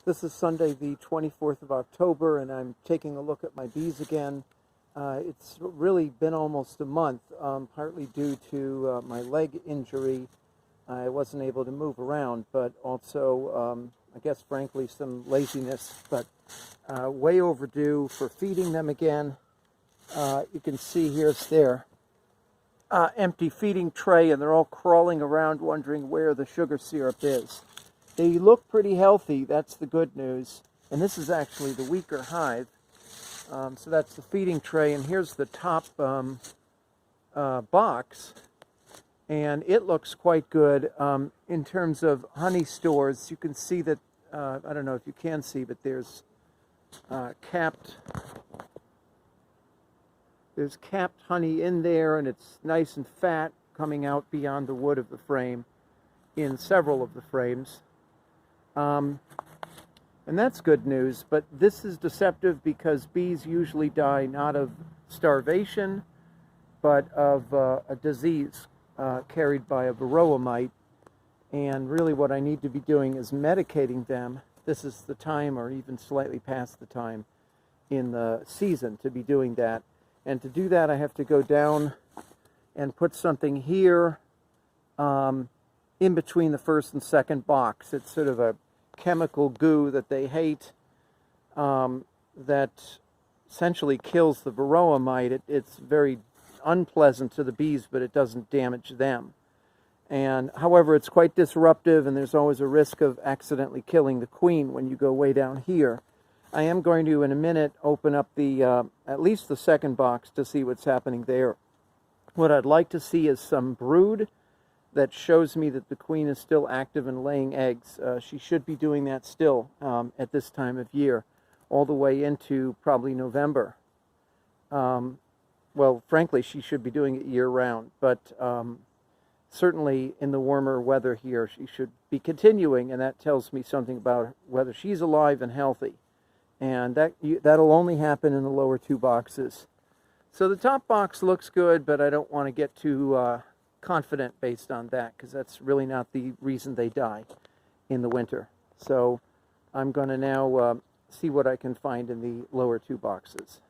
This is Sunday, the 24th of October, and I'm taking a look at my bees again. It's really been almost a month, partly due to my leg injury. I wasn't able to move around, but also, I guess, frankly, some laziness, but way overdue for feeding them again. You can see here's their empty feeding tray, and they're all crawling around wondering where the sugar syrup is. They look pretty healthy, that's the good news. And this is actually the weaker hive. So that's the feeding tray, and here's the top box. And it looks quite good. In terms of honey stores, you can see that, I don't know if you can see, but there's capped honey in there, and it's nice and fat coming out beyond the wood of the frame in several of the frames. And that's good news, but this is deceptive because bees usually die not of starvation, but of a disease carried by a varroa mite. And really what I need to be doing is medicating them. This is the time, or even slightly past the time in the season to be doing that. And to do that, I have to go down and put something here in between the first and second box. It's sort of a chemical goo that they hate that essentially kills the varroa mite. It's very unpleasant to the bees, but it doesn't damage them. And however, it's quite disruptive, and there's always a risk of accidentally killing the queen when you go way down here. I am going to, in a minute, open up the at least the second box to see what's happening there. What I'd like to see is some brood that shows me that the queen is still active and laying eggs. She should be doing that still at this time of year, all the way into probably November. Well, frankly, she should be doing it year-round, but certainly in the warmer weather here, she should be continuing, and that tells me something about whether she's alive and healthy. And that'll only happen in the lower two boxes. So the top box looks good, but I don't want to get too confident based on that, because that's really not the reason they die in the winter. So I'm going to now see what I can find in the lower two boxes.